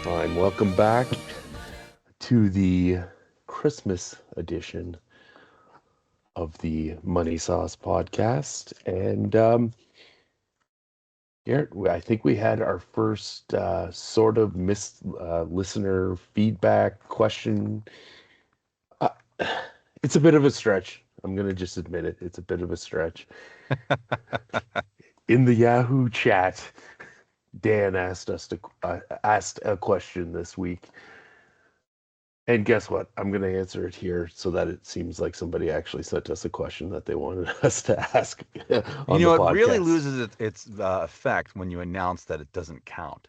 Fine. Welcome back to the Christmas edition of the Money Sauce podcast. And Garrett, I think we had our first sort of listener feedback question. Uh, it's a bit of a stretch. I'm going to just admit it. It's a bit of a stretch. In the Yahoo chat, Dan asked a question this week. And guess what? I'm going to answer it here so that it seems like somebody actually sent us a question that they wanted us to ask You on the know, it really podcast. loses its effect when you announce that it doesn't count.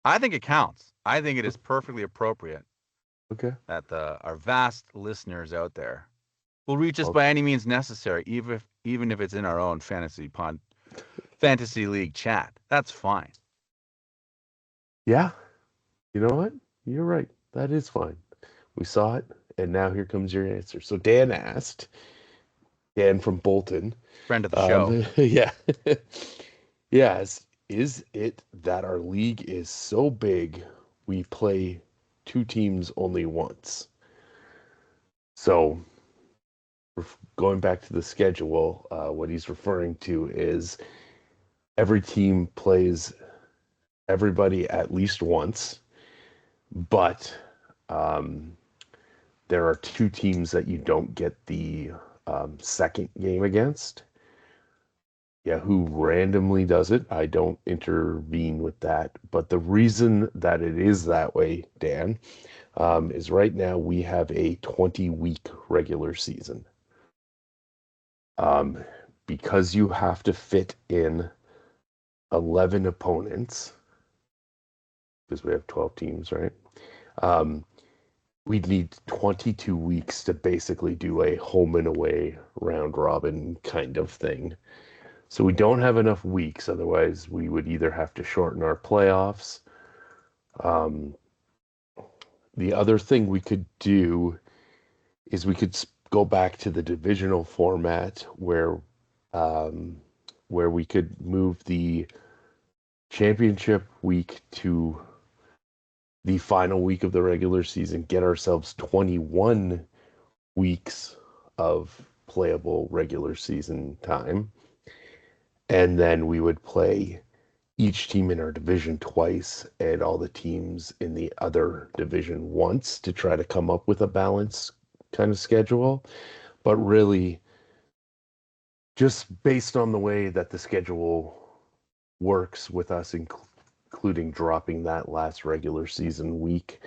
I think it counts. I think it is perfectly appropriate Okay. that our vast listeners out there will reach us Well, by any means necessary, even if it's in our own fantasy league chat. That's fine. yeah, you know what? You're right. That is fine. We saw it, and now here comes your answer. So Dan asked, Dan from Bolton, Friend of the show. yeah, yes, is it that our league is so big we play two teams only once? So going back to the schedule, what he's referring to is every team plays everybody at least once, but um, there are two teams that you don't get the second game against. Yeah, who randomly does it? I don't intervene with that. But the reason that it is that way, Dan, is right now we have a 20-week regular season. Um, because you have to fit in 11 opponents, because we have 12 teams, right? Um, we'd need 22 weeks to basically do a home and away round robin kind of thing. So we don't have enough weeks. Otherwise, we would either have to shorten our playoffs. Um, the other thing we could do is we could go back to the divisional format um, where we could move the championship week to the final week of the regular season, get ourselves 21 weeks of playable regular season time. And then we would play each team in our division twice and all the teams in the other division once to try to come up with a balanced kind of schedule. But really, just based on the way that the schedule works with us, including dropping that last regular season week,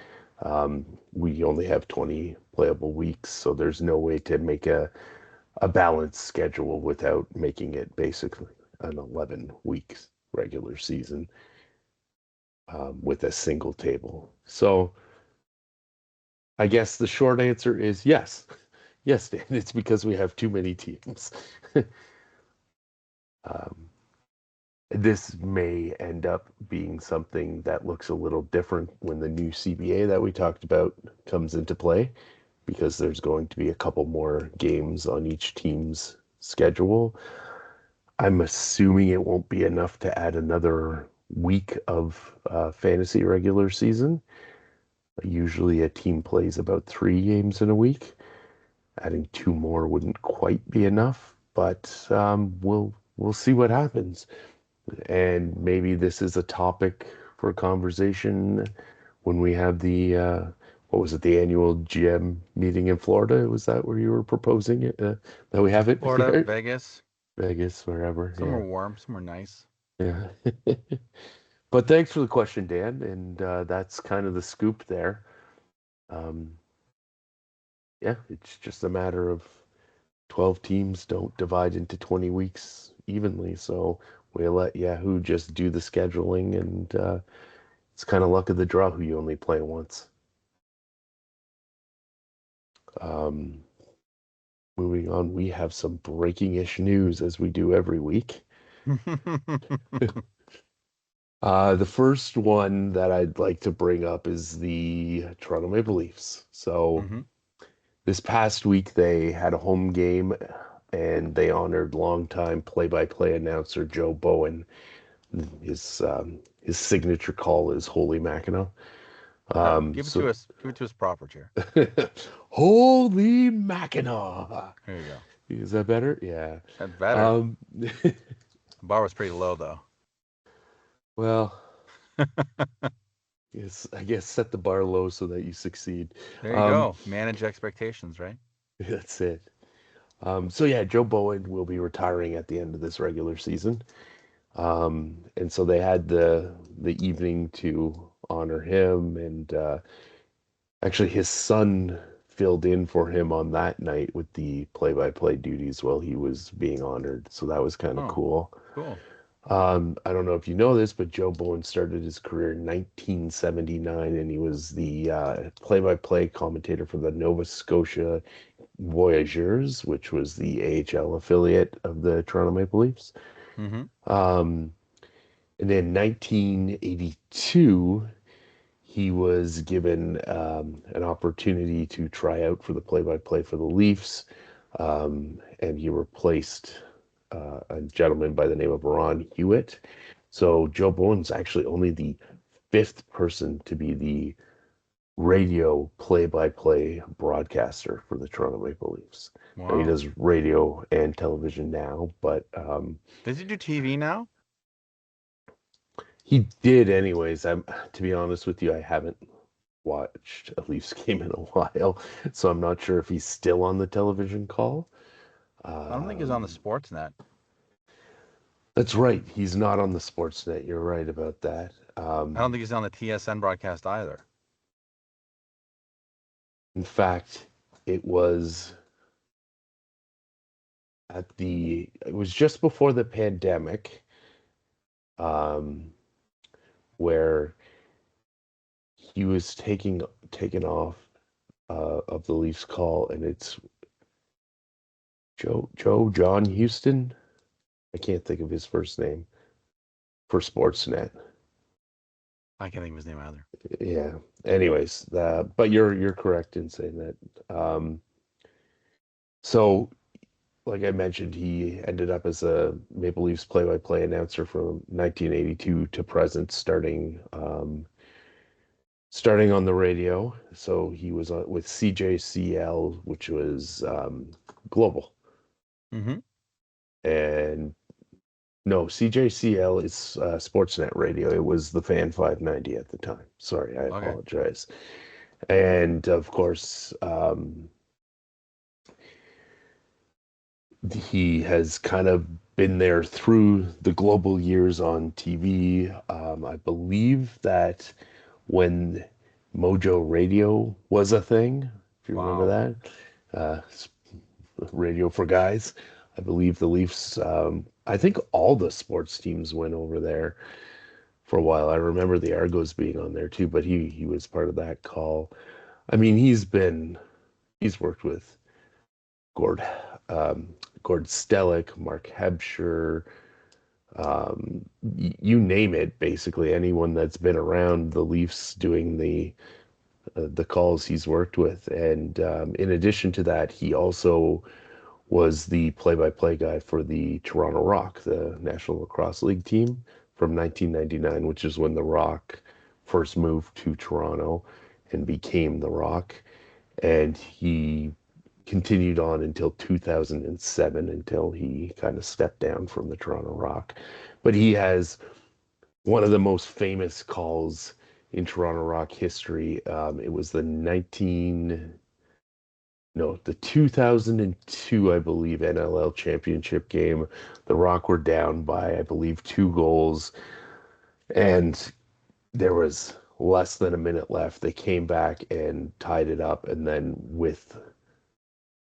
we only have 20 playable weeks. So there's no way to make a balanced schedule without making it basically an 11 weeks regular season with a single table. So I guess the short answer is yes. Yes, Dan, it's because we have too many teams. um, this may end up being something that looks a little different when the new CBA that we talked about comes into play, because there's going to be a couple more games on each team's schedule. I'm assuming it won't be enough to add another week of fantasy regular season. Usually a team plays about 3 games in a week. Adding two more wouldn't quite be enough, but we'll see what happens. And maybe this is a topic for conversation when we have the what was it, the annual GM meeting in Florida? Was that where you were proposing it? That we have it Florida, here? Vegas, Vegas, wherever. somewhere Yeah. warm, somewhere nice. Yeah. But thanks for the question, Dan. And that's kind of the scoop there. Um, yeah, it's just a matter of 12 teams don't divide into 20 weeks evenly. So we let Yahoo just do the scheduling, and it's kind of luck of the draw who you only play once. Um, moving on, we have some breaking-ish news as we do every week. The first one that I'd like to bring up is the Toronto Maple Leafs. So hmm this past week they had a home game and they honored longtime play-by-play announcer Joe Bowen. His his signature call is Holy Mackinac. So Give it to us proper, Jer. Holy Mackinac. There you go. Is that better? Yeah. That's better. Um, The bar was pretty low though. well, I guess set the bar low so that you succeed. There you Um, go. Manage expectations, right? that's it. So yeah, Joe Bowen will be retiring at the end of this regular season. And so they had the evening to honor him, and actually his son filled in for him on that night with the play-by-play duties while he was being honored. So that was kind of Oh, cool. cool. I don't know if you know this, but Joe Bowen started his career in 1979, and he was the play-by-play commentator for the Nova Scotia Voyageurs, which was the AHL affiliate of the Toronto Maple Leafs. Mm-hmm. Um, and in 1982, he was given an opportunity to try out for the play-by-play for the Leafs, and he replaced a gentleman by the name of Ron Hewitt. So Joe Bowen's actually only the fifth person to be the radio play-by-play broadcaster for the Toronto Maple Leafs. Now, he Wow. does radio and television now, but Does he do TV now? he did anyways. To be honest with you, I haven't watched a Leafs game in a while, so I'm not sure if he's still on the television call. I don't think he's on the Um, Sportsnet. that's right. He's not on the Sportsnet. You're right about that. I don't think he's on the TSN broadcast either. In fact, it was it was just before the pandemic, um, where he was taken off of the Leafs call, and it's John Houston. I can't think of his first name for Sportsnet. I can't think of his name either. Yeah. Anyways, but you're correct in saying that. So like I mentioned, he ended up as a Maple Leafs play-by-play announcer from 1982 to present, starting on the radio. So he was with CJCL, which was global, Mm-hmm. and no, CJCL is Sportsnet Radio. It was the Fan 590 at the time. Sorry, I Okay. apologize. And of course, he has kind of been there through the global years on TV. I believe that when Mojo Radio was a thing, if you remember Wow. that, uh, Radio for Guys, I believe the Leafs, I think all the sports teams went over there for a while. I remember the Argos being on there too, but he was part of that call. I mean, he's worked with Gord um, Gord Stellick, Mark Hebscher, you name it. Basically, anyone that's been around the Leafs doing the calls he's worked with, and in addition to that, he also was the play-by-play guy for the Toronto Rock, the National Lacrosse League team from 1999, which is when the Rock first moved to Toronto and became the Rock. And he continued on until 2007 until he kind of stepped down from the Toronto Rock. But he has one of the most famous calls in Toronto Rock history. It was the 2002, I believe, NLL championship game. The Rock were down by, I believe, 2 goals, and there was less than a minute left. They came back and tied it up, and then with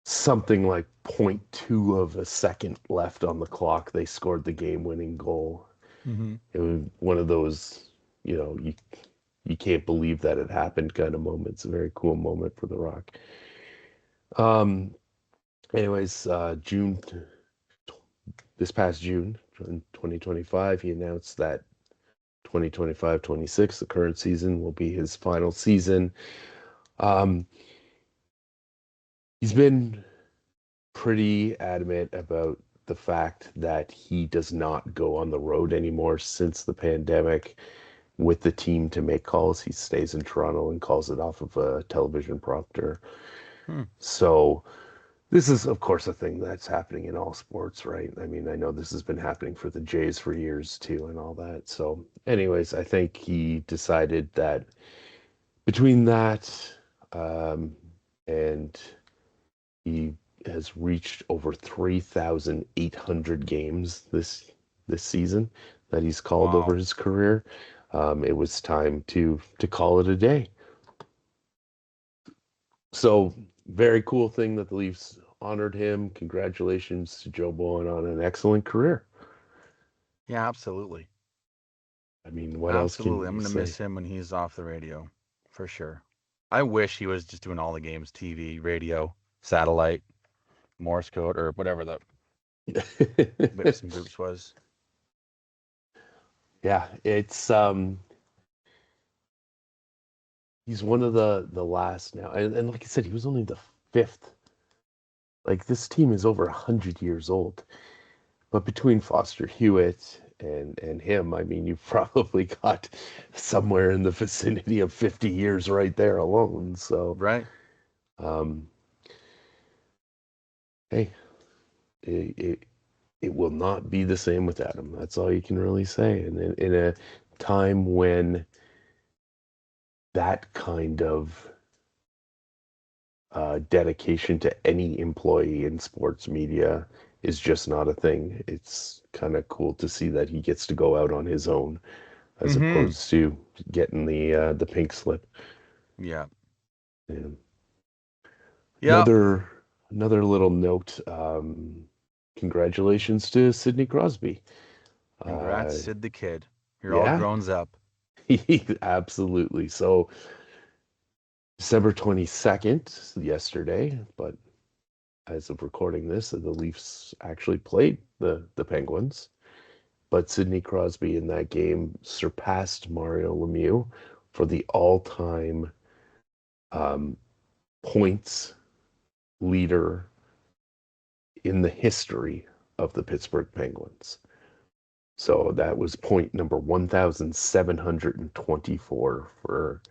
something like point 0.2 of a second left on the clock, they scored the game-winning goal. Mm-hmm. It was one of those, you can't believe that it happened kind of moments. A very cool moment for The Rock. Um, anyways, this past June in 2025, he announced that 2025-26, the current season, will be his final season. Um, he's been pretty adamant about the fact that he does not go on the road anymore since the pandemic with the team to make calls. He stays in Toronto and calls it off of a television prompter. Hmm. So this is, of course, a thing that's happening in all sports, right? I mean, I know this has been happening for the Jays for years too and all that. So, anyways, I think he decided that between that um, and he has reached over 3,800 games this season that he's called over Wow. his career. It was time to call it a day. So very cool thing that the Leafs honored him. Congratulations to Joe Bowen on an excellent career. Yeah, absolutely. I mean, what else can Absolutely. I'm you gonna miss say? him when he's off the radio, for sure. I wish he was just doing all the games, TV, radio, satellite, Morse code, or whatever the Bips and Boops was. Yeah, it's he's one of the last now. And like I said, he was only the fifth. Like this team is over 100 years old. But between Foster Hewitt and him, I mean, you've probably got somewhere in the vicinity of 50 years right there alone. So, Right. um, hey, it, it it will not be the same without him. That's all you can really say. And in a time when that kind of dedication to any employee in sports media is just not a thing. It's kind of cool to see that he gets to go out on his own as Mm-hmm. opposed to getting the pink slip. Yeah. And Yep. another another little note. Congratulations to Sidney Crosby. Congrats, Uh, Sid the Kid. You're all yeah, grown up. absolutely. So December 22nd, yesterday, but as of recording this, the Leafs actually played the Penguins. But Sidney Crosby in that game surpassed Mario Lemieux for the all-time um, points leader in the history of the Pittsburgh Penguins. So that was point number 1,724 for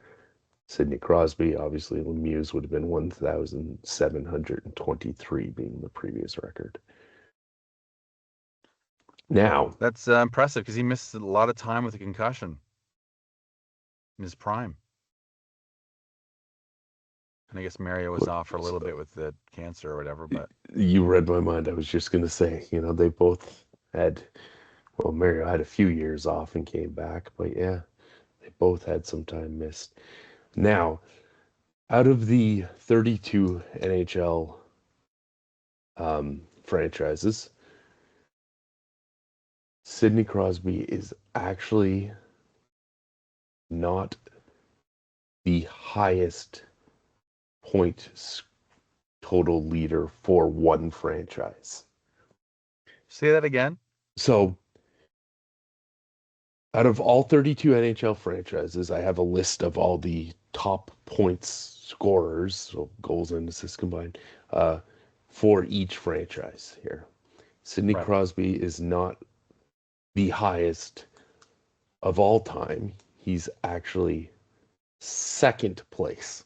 Sidney Crosby. Obviously, Lemieux would have been 1,723 being the previous record. Now, That's impressive because he missed a lot of time with a concussion in his prime. And I guess Mario was off for a little bit with the cancer or whatever, but you read my mind. I was just going to say, they both had, well, Mario had a few years off and came back, but yeah, they both had some time missed. Now, out of the 32 NHL franchises, Sidney Crosby is actually not the highest point total leader for one franchise. say that again. So, out of all 32 NHL franchises, I have a list of all the top points scorers, so goals and assists combined, uh, for each franchise here. Sidney Right. Crosby is not the highest of all time. He's actually second place.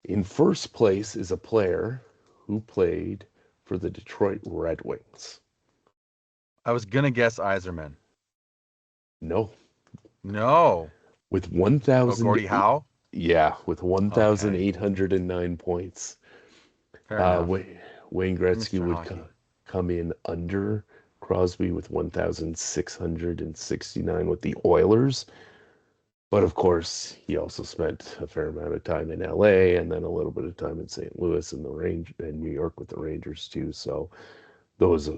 In first place is a player who played for the Detroit Red Wings. I was gonna guess Iserman. No, No. with Oh, 1,000, Gordie Howe? yeah, with Okay. 1,809 points. Fair enough. Wayne Gretzky Mr. would Hockey. come in under Crosby with 1,669 with the Oilers. But of course, he also spent a fair amount of time in LA and then a little bit of time in St. Louis and the Range and New York with the Rangers too. So those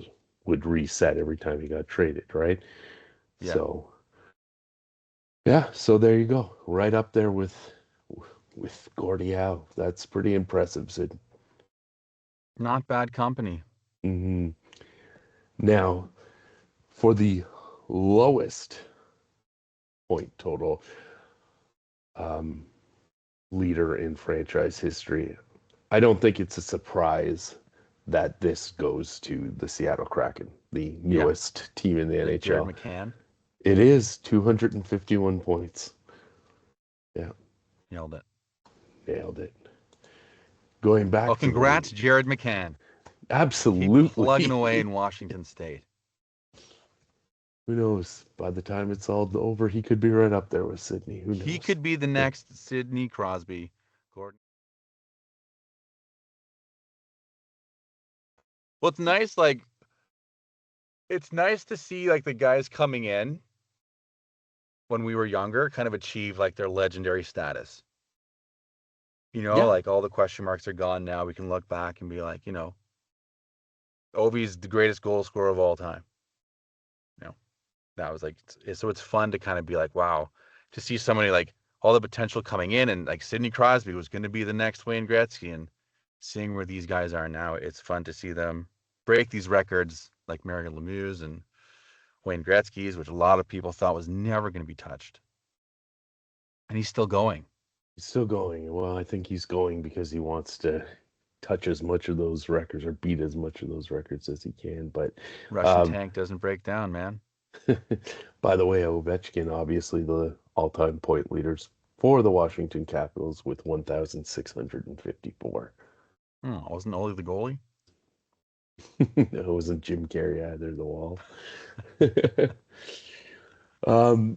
would reset every time he got traded, right? Yeah. So yeah, so there you go, right up there with Gordie Howe. That's pretty impressive, Sid. Not bad company. Hmm. Now, for the lowest point total um, leader in franchise history, I don't think it's a surprise that this goes to the Seattle Kraken, the Yeah. newest team in the Is it Jared NHL. McCann? It is 251 points. Yeah, Nailed it. nailed it. Going Well, back to the congrats, Jared McCann. Keep plugging away absolutely. in Washington State. Who knows? By the time it's all over, he could be right up there with Sydney. Who He knows? could be the next Sidney Crosby. Gordon. Well, it's nice to see like the guys coming in when we were younger kind of achieve like their legendary status. Yeah, Like all the question marks are gone now. We can look back and be like, Ovi's the greatest goal scorer of all time. You know, that was like, so it's fun to kind of be like, wow, to see somebody like all the potential coming in and like Sidney Crosby was going to be the next Wayne Gretzky and seeing where these guys are now. It's fun to see them break these records like Mario Lemieux's and Wayne Gretzky's, which a lot of people thought was never going to be touched. And he's still going. he's still going. Well, I think he's going because he wants to touch as much of those records or beat as much of those records as he can. But Russian um, tank doesn't break down, man. by the way, Ovechkin, obviously the all-time point leaders for the Washington Capitals with 1,654. Wasn't Oli the goalie? It wasn't Jim Carrey either, the wall. um,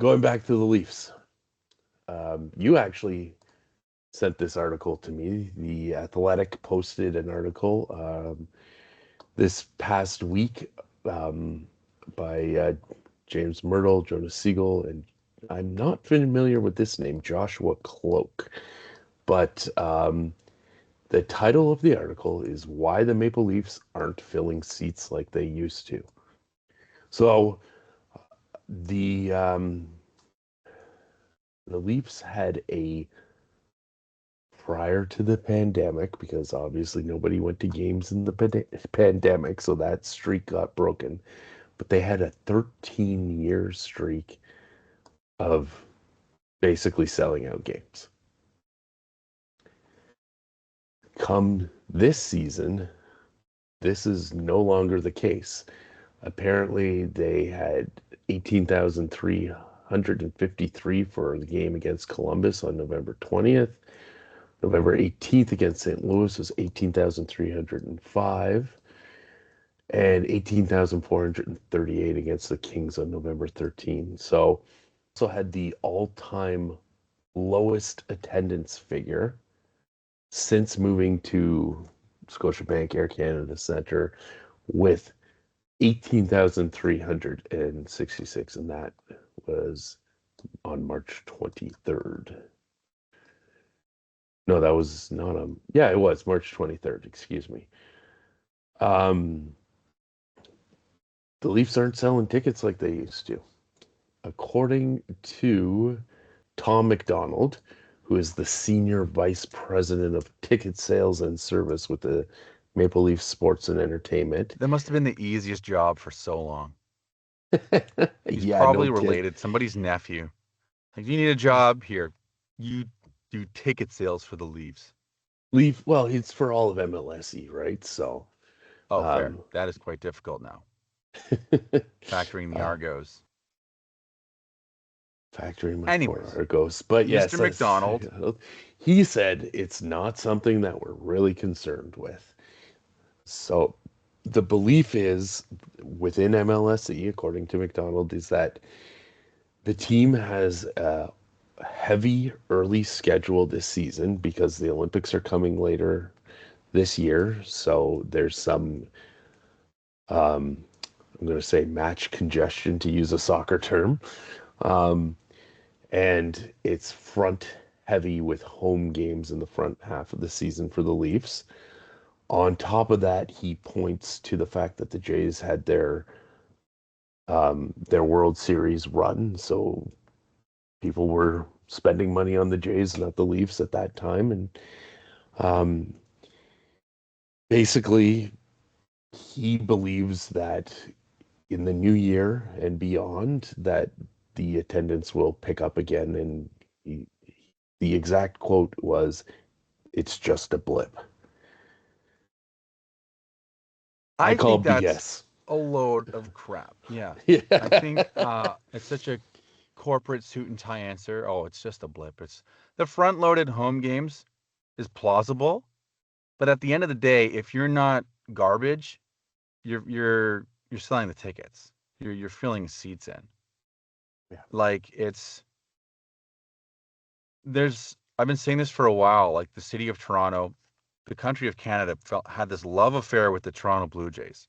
Going back to the Leafs. You actually sent this article to me. The Athletic posted an article this past week by James Myrtle, Jonas Siegel, and I'm not familiar with this name, Joshua Cloak. But the title of the article is Why the Maple Leafs Aren't Filling Seats Like They Used to. So the the Leafs had a prior to the pandemic, because obviously nobody went to games in the pandemic, so that streak got broken. But they had a 13-year streak of basically selling out games. Come this season, this is no longer the case. Apparently, they had 18,353 for the game against Columbus on November 20th. November 18th against St. Louis was 18,305 and 18,438 against the Kings on November 13th. So also had the all-time lowest attendance figure since moving to Scotiabank Air Canada Centre with 18,366, and that was on March 23rd. No, that was not yeah, it was March 23rd, excuse me. Um, the Leafs aren't selling tickets like they used to. According to Tom McDonald, who is the Senior Vice President of Ticket Sales and Service with the Maple Leaf Sports and Entertainment. That must have been the easiest job for so long. He's Yeah, no probably kid. related, somebody's nephew. Like, you need a job here. You do ticket sales for the Leafs. Leaf, well, it's for all of MLSE, right? So, Oh, fair. um, That is quite difficult now, factoring the uh, Argos. factoring much more Anyways, Argos. But Mr. yes, McDonald, he said it's not something that we're really concerned with. So the belief is within MLSE, according to McDonald, is that the team has a heavy early schedule this season because the Olympics are coming later this year. So there's some, I'm going to say match congestion to use a soccer term. Um, and it's front heavy with home games in the front half of the season for the Leafs. On top of that, he points to the fact that the Jays had their World Series run, so people were spending money on the Jays, not the Leafs at that time, and um, basically he believes that in the new year and beyond that the attendance will pick up again, and the exact quote was, "It's just a blip." I I call think that's BS. a load of crap. Yeah. I think Yeah. it's such a corporate suit and tie answer. Oh, it's just a blip. It's the front loaded home games is plausible, but at the end of the day, if you're not garbage, you're selling the tickets. You're filling seats in. Yeah. Like I've been saying this for a while. Like the city of Toronto, the country of Canada had this love affair with the Toronto Blue Jays.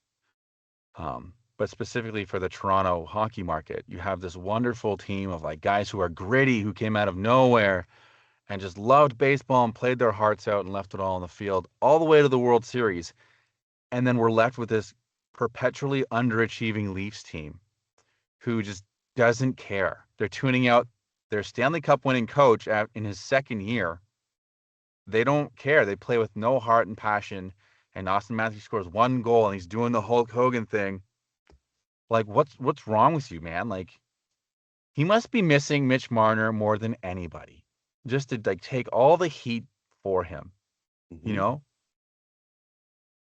But specifically for the Toronto hockey market, you have this wonderful team of like guys who are gritty, who came out of nowhere and just loved baseball and played their hearts out and left it all on the field, all the way to the World Series. And then we're left with this perpetually underachieving Leafs team who just doesn't care. They're tuning out their Stanley Cup winning coach in his second year. They don't care. They play with no heart and passion. And Austin Matthews scores one goal and he's doing the Hulk Hogan thing. Like, what's wrong with you, man? Like, he must be missing Mitch Marner more than anybody, just to like take all the heat for him, you Hmm. know?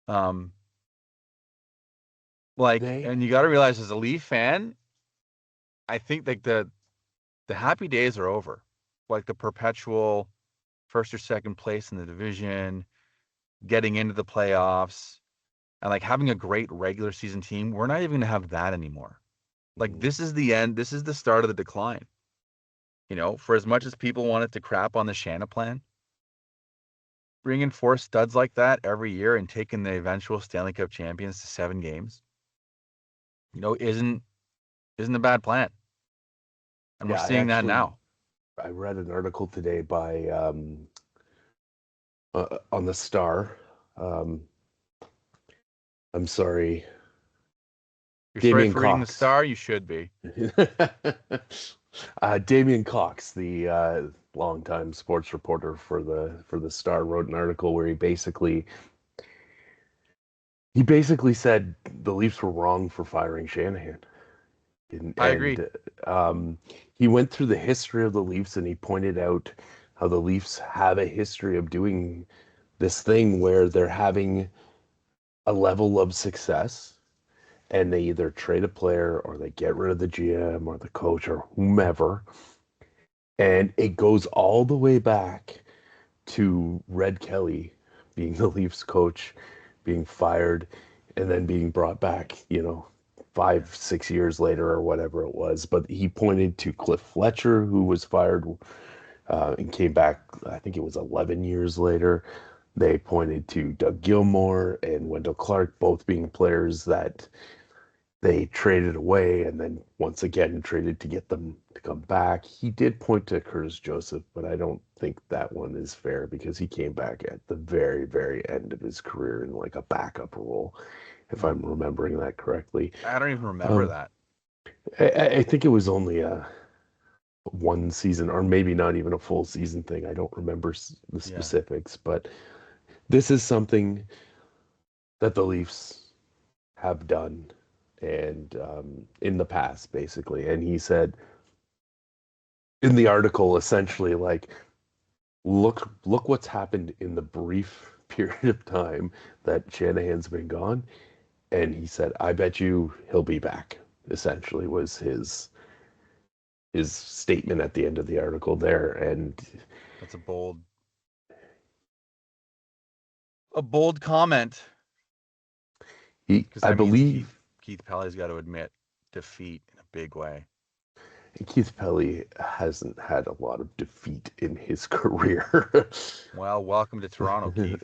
Um, like, They, and you got to realize as a Leaf fan, I think like the happy days are over. Like the perpetual first or second place in the division, getting into the playoffs, and like having a great regular season team. We're not even gonna have that anymore. Like mhm. this is the end. This is the start of the decline. For as much as people wanted to crap on the Shanna plan, bringing four studs like that every year and taking the eventual Stanley Cup champions to 7 games, isn't a bad plan. And we're Yeah, seeing that now. I read an article today by on the Star. Um, I'm sorry, You're sorry Damien for reading the Cox. Star. You should be. Damien Cox, the longtime sports reporter for the Star, wrote an article where he basically said the Leafs were wrong for firing Shanahan. And, I agree. and he went through the history of the Leafs and he pointed out how the Leafs have a history of doing this thing where they're having a level of success and they either trade a player or they get rid of the GM or the coach or whomever. And it goes all the way back to Red Kelly being the Leafs coach, being fired, and then being brought back, 5, 6 years later or whatever it was. But he pointed to Cliff Fletcher, who was fired and came back, I think it was 11 years later. They pointed to Doug Gilmour and Wendell Clark, both being players that they traded away and then once again traded to get them to come back. He did point to Curtis Joseph, but I don't think that one is fair because he came back at the very, very end of his career in like a backup role, if I'm Hmm. remembering that correctly. I don't even remember Um, that. I think it was only a one season or maybe not even a full season thing. I don't remember the Yeah. specifics, but this is something that the Leafs have done and in the past, basically. And he said in the article, essentially, like, look what's happened in the brief period of time that Shanahan's been gone. And he said, I bet you he'll be back, essentially, was his statement at the end of the article there. And That's a bold comment because I that means believe Keith Pelly's got to admit defeat in a big way. Keith Pelly hasn't had a lot of defeat in his career. Well, welcome to Toronto, Keith.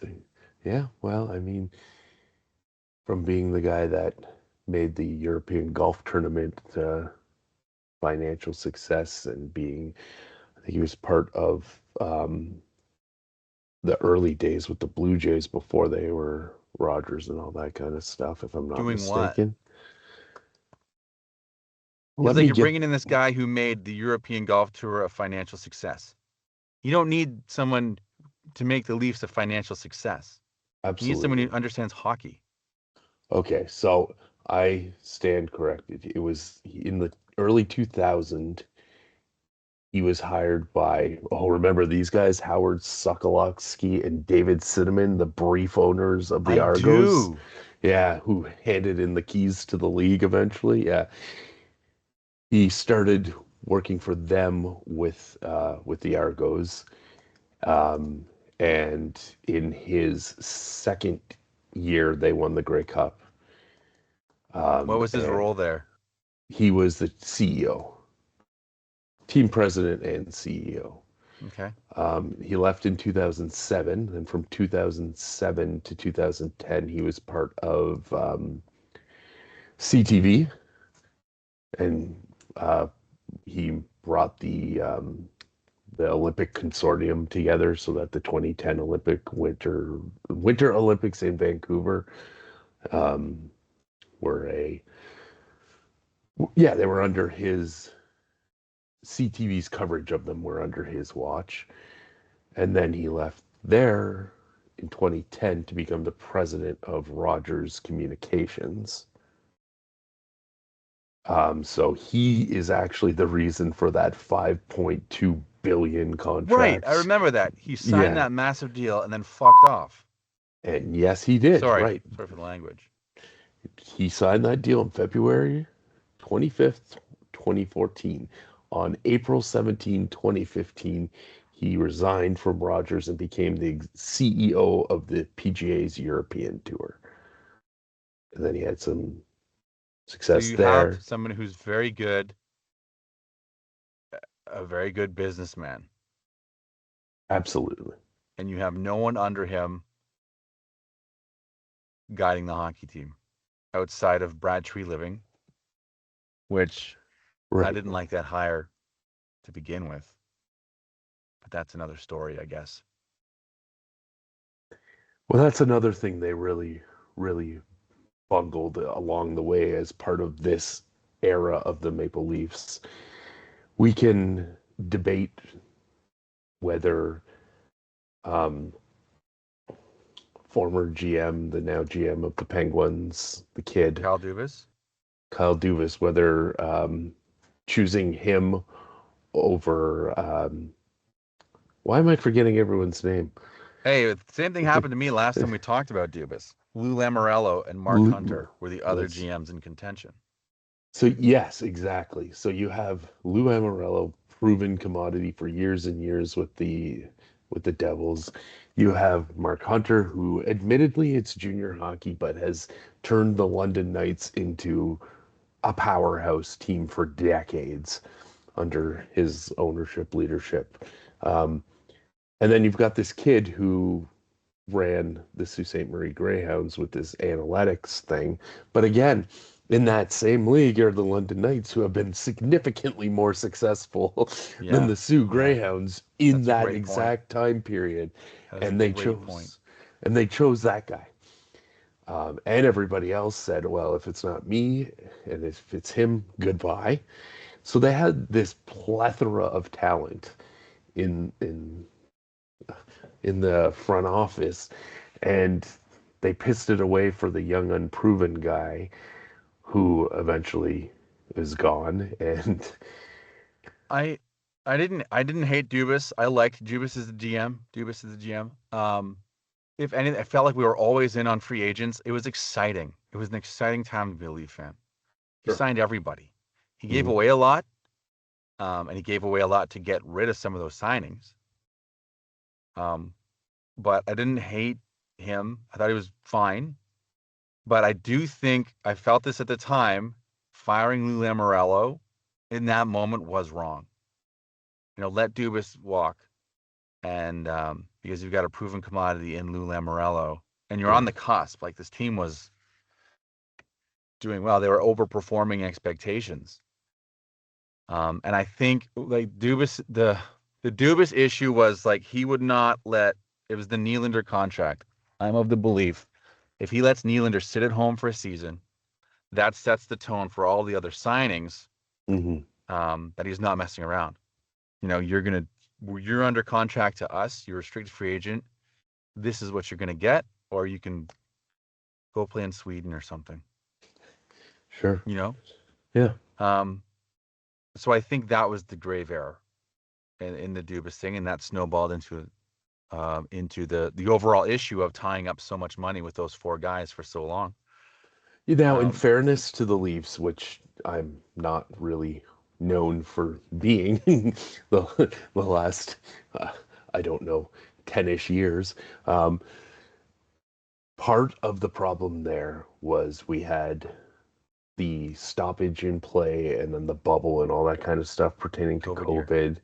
Yeah, well, I mean, from being the guy that made the European golf tournament financial success and being, I think he was part of the early days with the Blue Jays before they were Rogers and all that kind of stuff, if I'm not Doing what? mistaken. It's Let like me you're get, bringing in this guy who made the European Golf Tour a financial success. You don't need someone to make the Leafs a financial success. You need someone who absolutely. understands hockey. Okay, so I stand corrected. It was in the early 2000s. He was hired by, oh, remember these guys, Howard Sokolowski and David Cinnamon, the brief owners of the I Argos. do. Yeah, who handed in the keys to the league eventually. Yeah, he started working for them with the Argos, um, and in his second year, they won the Grey Cup. What was his And role there? he was the CEO, team president and CEO. Okay. He left in 2007, and from 2007 to 2010, he was part of CTV, and uh, he brought the Olympic consortium together so that the 2010 Winter Olympics in Vancouver um, were a yeah, they were under his CTV's coverage of them were under his watch. And then he left there in 2010 to become the president of Rogers Communications. So he is actually the reason for that 5.2 billion Right. I contract. remember that. He signed Yeah, that massive deal and then fucked off. and yes, he did. Sorry. Right. Sorry for the language. He signed that deal on February 25th, 2014. On April 17, 2015, he resigned from Rogers and became the CEO of the PGA's European Tour. And then he had some So success you have there. someone who's very good, a very good businessman, Absolutely. and you have no one under him guiding the hockey team outside of Brad Treliving, which I Right. didn't like that hire to begin with, but that's another story, I guess. Well, that's another thing they really bungled along the way as part of this era of the Maple Leafs. We can debate whether um, former GM, the now GM of the Penguins, the kid, Kyle Dubas. Kyle Dubas, whether choosing him over, why am I forgetting everyone's name? Hey, the same thing happened to me last time we talked about Dubas. Lou Lamoriello and Mark Lou- Hunter were the other That's GMs in contention. so yes, exactly. So you have Lou Amorello, proven commodity for years and years with the Devils. You have Mark Hunter, who admittedly it's junior hockey, but has turned the London Knights into a powerhouse team for decades under his ownership leadership. Um, and then you've got this kid who ran the Sault Ste. Marie Greyhounds with this analytics thing. But again, in that same league are the London Knights, who have been significantly more successful than Yeah, the Sioux yeah, Greyhounds in that's a that great point. exact time period. That is a And they great point. chose, and they chose that guy. And everybody else said, well, if it's not me and if it's him, goodbye. So they had this plethora of talent in in in the front office, and they pissed it away for the young unproven guy who eventually is gone. And I I didn't hate Dubas. I liked Dubas as the GM. Dubas as the GM. If anything, I felt like we were always in on free agents. It was exciting. It was an exciting time to be a Leaf fan. He sure. signed everybody. He gave Mhm. away a lot, and he gave away a lot to get rid of some of those signings. Um, but I didn't hate him. I thought he was fine. But I do think I felt this at the time. Firing Lou Lamoriello in that moment was wrong. Let Dubas walk, and because you've got a proven commodity in Lou Lamoriello, and you're on Right. the cusp. Like this team was doing well. They were overperforming expectations. And I think like Dubas, the Dubas issue was like he would not let it was the Nylander contract. I'm of the belief if he lets Nylander sit at home for a season, that sets the tone for all the other signings. Hmm. That he's not messing around. You're under contract to us. You're a restricted free agent. This is what you're gonna get, or you can go play in Sweden or something. Sure. You know. Yeah. Um, so I think that was the grave error. in the Dubas thing, and that snowballed into the overall issue of tying up so much money with those 4 guys for so long. Now, in fairness to the Leafs, which I'm not really known for being the last, I don't know, 10-ish years, part of the problem there was we had the stoppage in play and then the bubble and all that kind of stuff pertaining to COVID.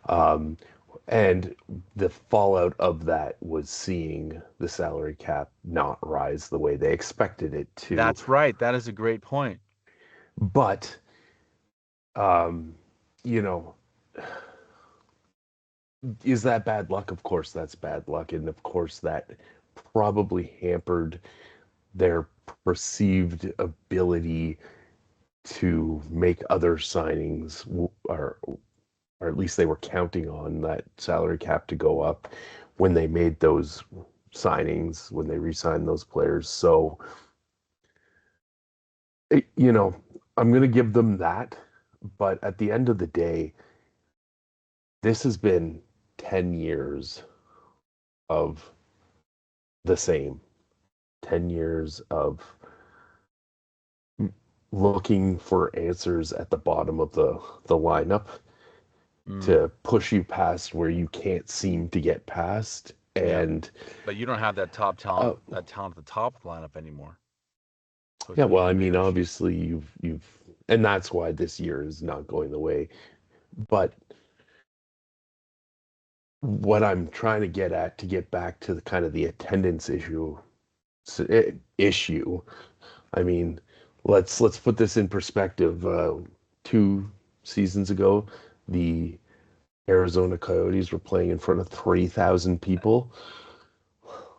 COVID. And the fallout of that was seeing the salary cap not rise the way they expected it to. That's right. That is a great point. But, you know, is that bad luck? Of course, that's bad luck. And of course, that probably hampered their perceived ability to make other signings, or at least they were counting on that salary cap to go up when they made those signings, when they re-signed those players. So, I'm going to give them that. But at the end of the day, this has been 10 years of the same. 10 years of looking for answers at the bottom of the lineup to push you past where you can't seem to get past. And but you don't have that top talent, that talent at the top of the lineup anymore. So yeah, well, I mean, obviously you've and that's why this year is not going the way. But what I'm trying to get at, to get back to the kind of the attendance issue, I mean, let's put this in perspective. 2 seasons ago, the Arizona Coyotes were playing in front of 3,000 people.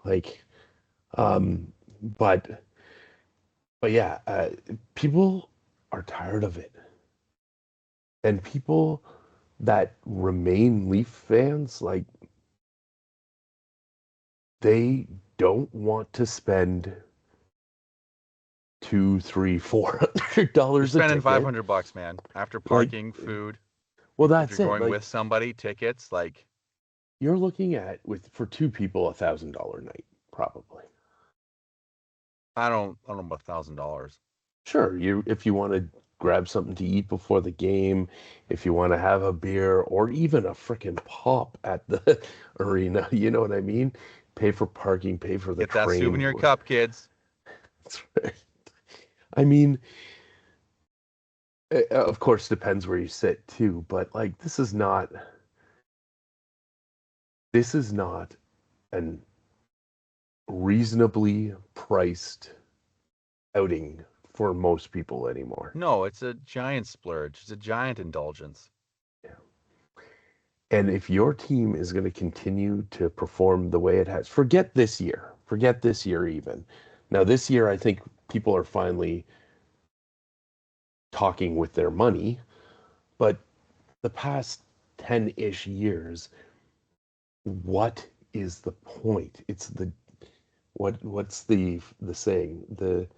Like, but yeah, people are tired of it. And people that remain Leaf fans, like, they don't want to spend $200, $300, $400 you're a spending ticket. $500, man, after parking, food. Well, If that's you're it. going Like, with somebody, tickets, like you're looking at, for 2 people, $1,000 night, probably. I don't know about $1,000. Sure, if you want to grab something to eat before the game, if you want to have a beer or even a freaking pop at the arena, you know what I mean? Pay for parking, pay for the Get that train. souvenir cup, kids. That's right. I mean, of course, depends where you sit too, but like this is not an reasonably priced outing for most people anymore. No, it's a giant splurge. It's a giant indulgence. Yeah. And if your team is going to continue to perform the way it has, forget this year even. Now, this year, I think people are finally talking with their money, but the past 10-ish years, what is the point? It's what's the saying? The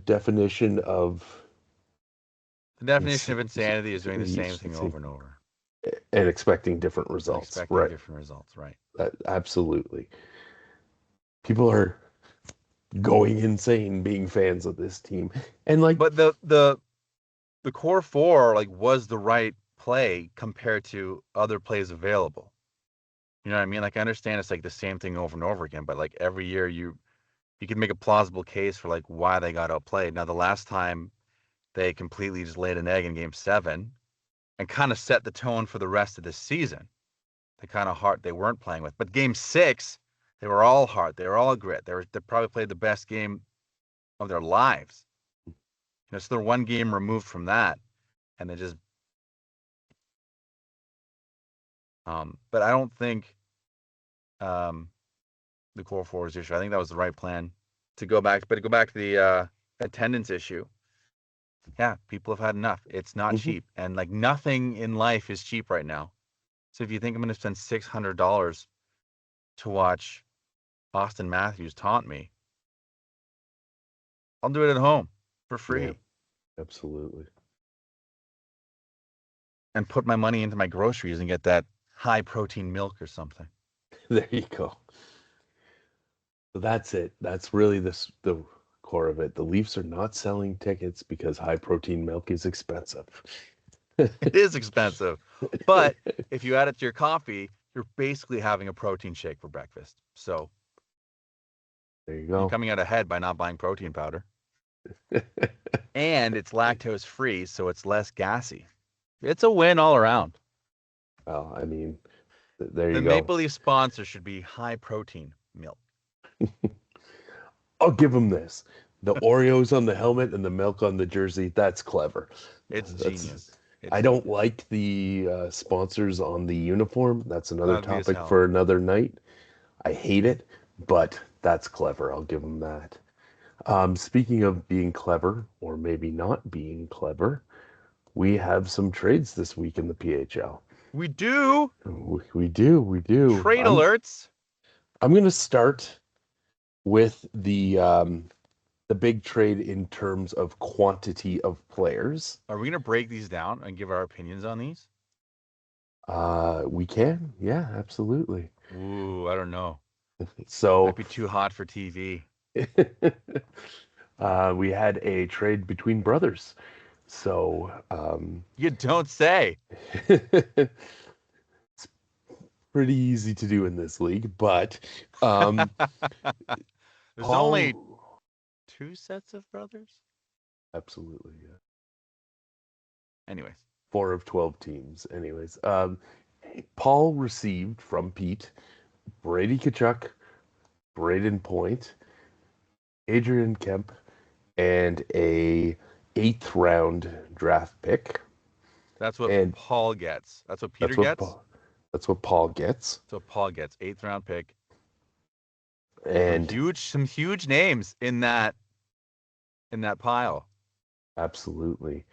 definition of The definition of insanity is doing the same thing over and over and expecting different and results. expecting Right. different results. Right. Absolutely. People are going insane being fans of this team. And like, But the core 4 like was the right play compared to other plays available. You know what I mean? Like I understand it's like the same thing over and over again, but like every year you can make a plausible case for like why they got outplayed. Now the last time they completely just laid an egg in Game 7 and kind of set the tone for the rest of the season. The kind of heart they weren't playing with. But Game 6, they were all heart. They were all grit. They probably played the best game of their lives. You know, so they're one game removed from that, and they just. But I don't think the core 4 is issue. I think that was the right plan to go back. But to go back to the attendance issue, yeah, people have had enough. It's not cheap, and like nothing in life is cheap right now. So if you think I'm going to spend $600 to watch Austin Matthews taunt me, I'll do it at home for free. yeah, absolutely. and put my money into my groceries and get that high protein milk or something. There you go. So that's it. That's really the core of it. The Leafs are not selling tickets because high protein milk is expensive. It is expensive, but if you add it to your coffee, you're basically having a protein shake for breakfast. So There you you're go. coming out ahead by not buying protein powder. And it's lactose free, so it's less gassy. It's a win all around. Well, I mean, there The you go. Maple Leaf sponsor should be high protein milk. I'll give them this. The Oreos on the helmet and the milk on the jersey, that's clever. It's That's genius. I It's don't genius. like the sponsors on the uniform. That's another Ugly as topic hell. for another night. I hate it, but that's clever. I'll give them that. Speaking of being clever, or maybe not being clever, we have some trades this week in the PHL. We do We do, we do. trade alerts. I'm going to start with the big trade in terms of quantity of players. Are we gonna break these down and give our opinions on these? We can, yeah, absolutely. Ooh, I don't know. Might So be too hot for TV. we had a trade between brothers. So You don't say. it's pretty easy to do in this league, but um, There's only Paul, 2 sets of brothers. absolutely, yeah. Anyways, 4 of 12 teams. Anyways, Paul received from Pete Brady Kachuk, Braden Point, Adrian Kemp, and a 8th round draft pick. that's what And Paul gets. That's what Peter that's what gets. Paul, that's what Paul gets. That's what Paul gets. 8th round pick. And Some huge names in that pile. absolutely.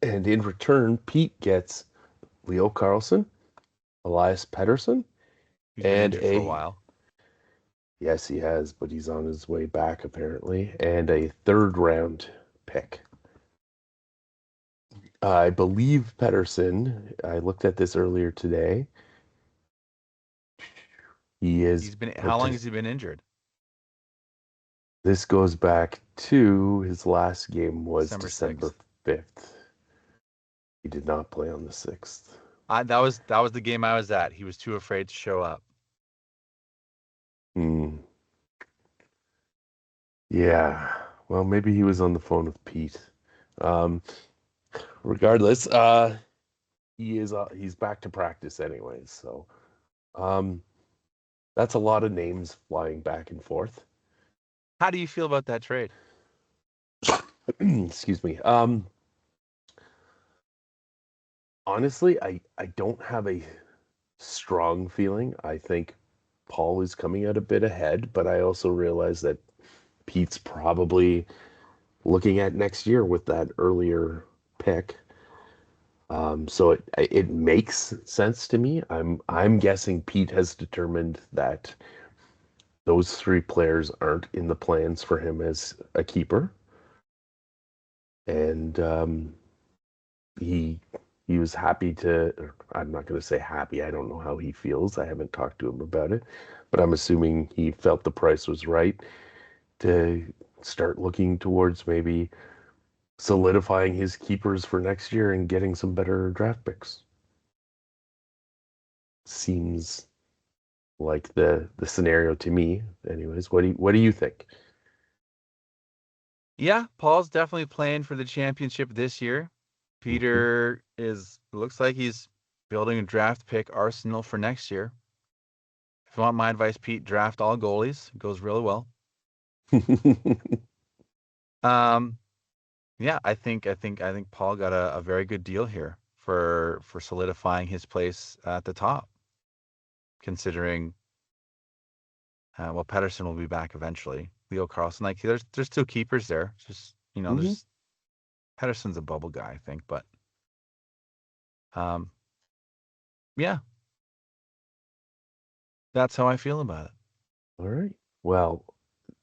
And in return, Pete gets Leo Carlson, Elias Pettersson, He's been and injured for a a while. yes, he has, but he's on his way back apparently, and a 3rd round pick. I believe Pettersson, I looked at this earlier today. He is How long has he been injured? this goes back to his last game was December December 6th. 5th. He did not play on the 6th. That was the game I was at. He was too afraid to show up. Hmm. Yeah. Well, maybe he was on the phone with Pete. Um, regardless, he's back to practice anyways, so um that's a lot of names flying back and forth. How do you feel about that trade? Excuse me. Honestly, I don't have a strong feeling. I think Paul is coming out a bit ahead, but I also realize that Pete's probably looking at next year with that earlier pick. So it makes sense to me. I'm guessing Pete has determined that those 3 players aren't in the plans for him as a keeper, and he he was happy to. I'm not going to say happy. I don't know how he feels. I haven't talked to him about it, but I'm assuming he felt the price was right to start looking towards maybe solidifying his keepers for next year and getting some better draft picks. Seems like the scenario to me. Anyways, what do you think? Yeah, Paul's definitely playing for the championship this year. Mhm. Peter looks like he's building a draft pick arsenal for next year. If you want my advice, Pete, draft all goalies. It goes really well. Um, yeah, I think Paul got a very good deal here for solidifying his place at the top, considering well, Pedersen will be back eventually. Leo Carlson, like there's 2 keepers there. It's just Mhm. there's Pedersen's a bubble guy, I think, but um, yeah, that's how I feel about it. All right. Well,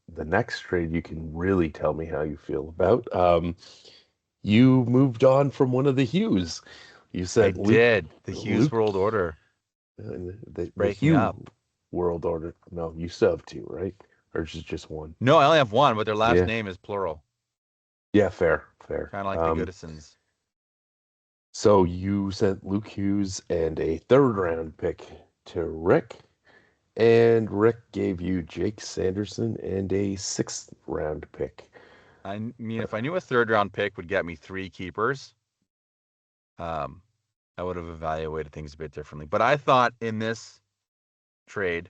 the next trade you can really tell me how you feel about. You moved on from one of the Hughes. You I sent did. The Hughes Luke, World Order. It's the breaking up. Hugh World Order. No, you still have two, right? Or just one? No, I only have one, but their last Yeah, name is plural. yeah, fair. Kind of like the Goodisons. So you sent Luke Hughes and a third round pick to Rick, and Rick gave you Jake Sanderson and a sixth round pick. I mean, if I knew a third round pick would get me 3 keepers, um, I would have evaluated things a bit differently. But I thought in this trade,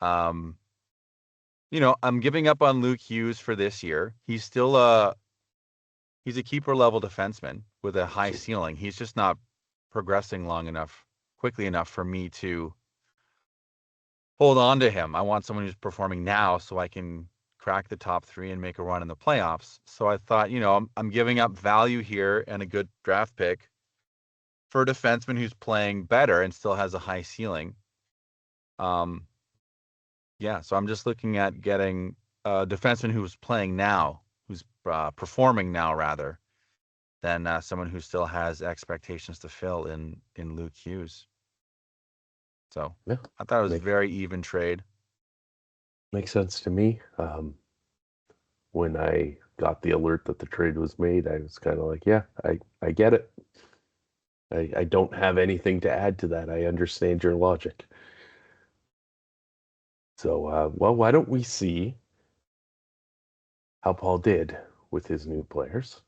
um, I'm giving up on Luke Hughes for this year. He's still he's a keeper level defenseman with a high ceiling. He's just not progressing quickly enough for me to hold on to him. I want someone who's performing now so I can crack the top 3 and make a run in the playoffs. So I thought, I'm giving up value here and a good draft pick for a defenseman who's playing better and still has a high ceiling. Yeah, so I'm just looking at getting a defenseman who's playing now, who's performing now rather than someone who still has expectations to fill in Luke Hughes. So Yeah, I thought it was a very even trade. makes sense to me. When I got the alert that the trade was made, I was kind of like, yeah, I get it. I don't have anything to add to that. I understand your logic. So, well, why don't we see how Paul did with his new players?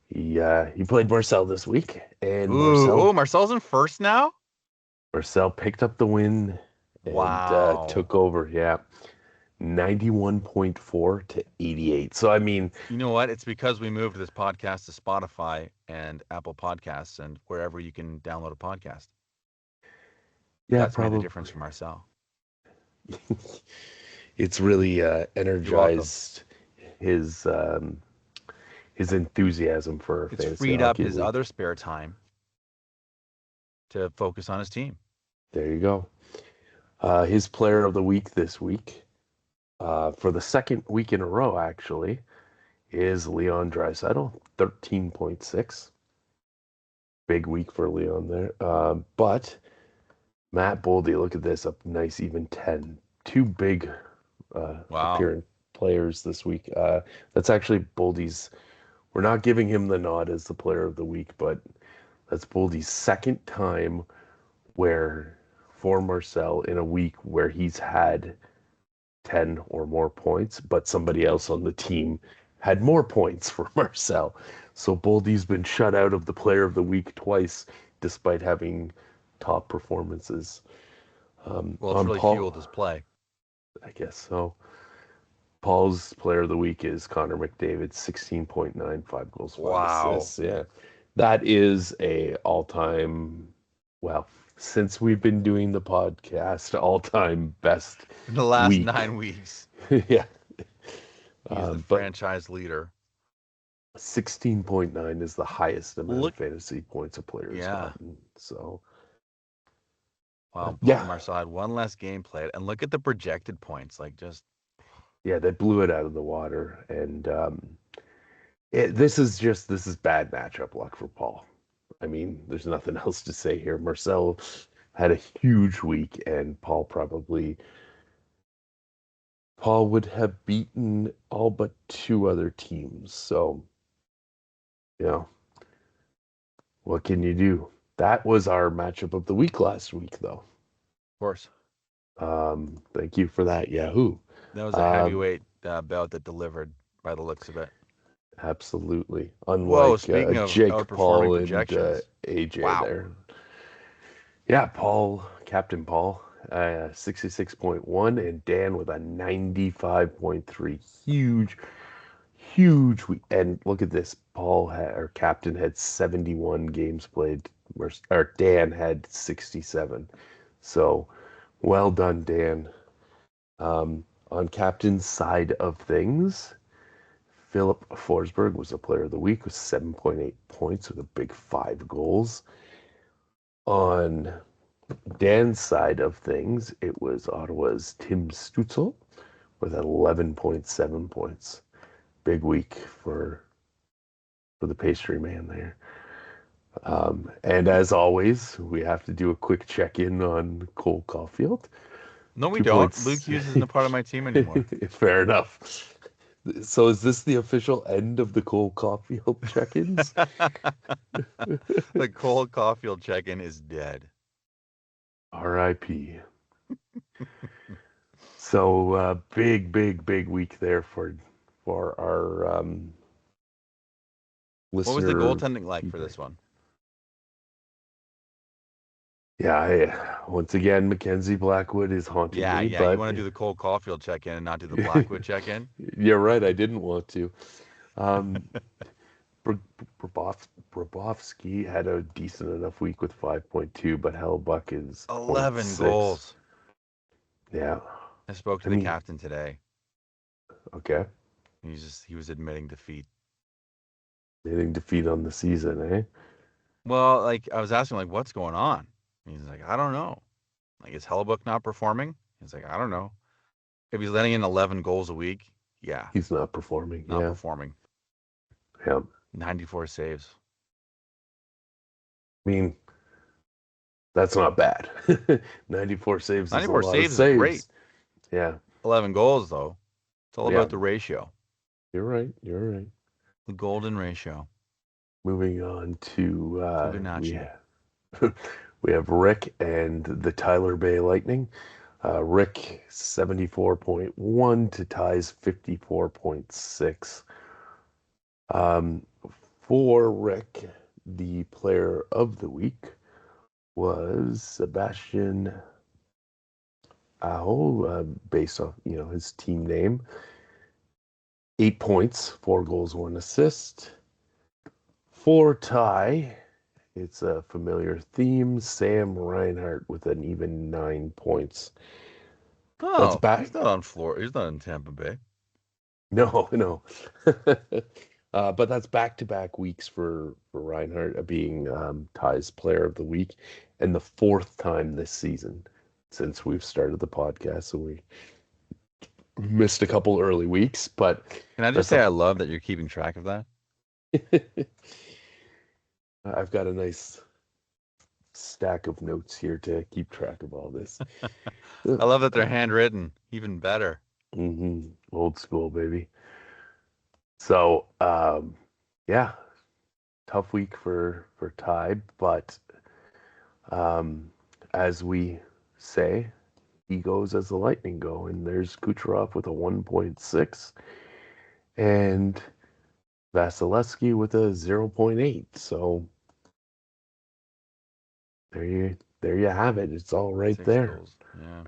He played Marcel this week, and Marcel's in first now? Marcel picked up the win and Wow. took over. Yeah, 91.4 to 88. So I mean, You know what? It's because we moved this podcast to Spotify and Apple Podcasts and wherever you can download a podcast. yeah, That's made the probably. difference for Marcel. It's really You're welcome. energized his his enthusiasm for It's fantasy freed up hockey his league. other spare time to focus on his team. There you go. His player of the week this week, for the second week in a row, actually, is Leon Draisaitl, 13.6. Big week for Leon there. But Matt Boldy, look at this, up nice even 10. Two big Wow. appearing players this week. That's actually Boldy's. We're not giving him the nod as the player of the week, but that's Boldy's second time where for Marcel in a week where he's had 10 or more points, but somebody else on the team had more points for Marcel. So Boldy's been shut out of the player of the week twice, despite having top performances. Well, it's On really Paul, fueled his play. I guess so. Paul's player of the week is Connor McDavid, 16.95 goals, 5 Wow. assists. Yeah. That is a all-time, well, since we've been doing the podcast, all-time best In the last week. 9 weeks, Yeah. he's the But franchise leader. 16.9 is the highest amount of Look, fantasy points a player has yeah. gotten. So, Wow, yeah. Marcel had one less game played, and look at the projected points. Like, just Yeah, they blew it out of the water. And this is bad matchup luck for Paul. I mean, there's nothing else to say here. Marcel had a huge week, and Paul would have beaten all but two other teams. So, you know, what can you do? That was our matchup of the week last week, though. of course. Thank you for that, Yahoo. That was a Um, heavyweight bout that delivered by the looks of it. Absolutely. Whoa, Unlike speaking of Jake outperforming Paul and projections. AJ Wow. there. Yeah, Paul, Captain Paul, 66.1, and Dan with a 95.3. Huge week. And look at this. Our captain had 71 games played, or Dan had 67. So well done, Dan. On captain's side of things, Philip Forsberg was the player of the week with 7.8 points with a big 5 goals. On Dan's side of things, it was Ottawa's Tim Stutzel with 11.7 points. Big week for the pastry man there. And as always, we have to do a quick check-in on Cole Caulfield. No, we 2 don't. Luke points. Hughes isn't a part of my team anymore. Fair enough. So is this the official end of the Cole Caulfield check-ins? The Cole Caulfield check-in is dead. R.I.P. So big week there for our What was the listener goaltending like for feedback. this one? Yeah, once again, Mackenzie Blackwood is haunting Yeah, me, yeah. You but want to do the Cole Caulfield check-in and not do the Blackwood check-in? you're right. I didn't want to. Um, Brabovsky had a decent enough week with 5.2, but Hellbuck is 11 0.6. goals. Yeah, I spoke to I the mean, captain today. okay, He was admitting defeat. hitting defeat on the season, eh? Well, like I was asking, like, what's going on? He's like, I don't know. Like, is Hellebuck not performing? He's like, I don't know. If he's letting in 11 goals a week, yeah, He's not performing. not Yeah, performing. yeah. 94 saves. I mean, that's not bad. 94 saves is a 94 lot of saves is great. saves. Yeah, 11 goals, though. It's all yeah. about the ratio, You're right. You're right. the golden ratio. Moving on to Fibonacci. we have Rick and the Tyler Bay Lightning. Rick 74.1 to Ty's 54.6. Um, for Rick, the player of the week was Sebastian Aho, based off his team name. 8 points, 4 goals, 1 assist. For Ty, it's a familiar theme. Sam Reinhart with an even 9 points. That's Oh, back. he's not on Florida. He's not in Tampa Bay. No, no. But that's back-to-back weeks for Reinhardt being Ty's player of the week, and the fourth time this season since we've started the podcast. So we missed a couple early weeks, but Can I just that's say a I love that you're keeping track of that? I've got a nice stack of notes here to keep track of all this. I love that they're handwritten. Even better. Old school, baby. So, yeah, tough week for Ty, but um, as we say, he goes as the Lightning go, and there's Kucherov with a 1.6 and Vasilevsky with a 0.8. So there you have it. It's all right 6 there. goals. Yeah.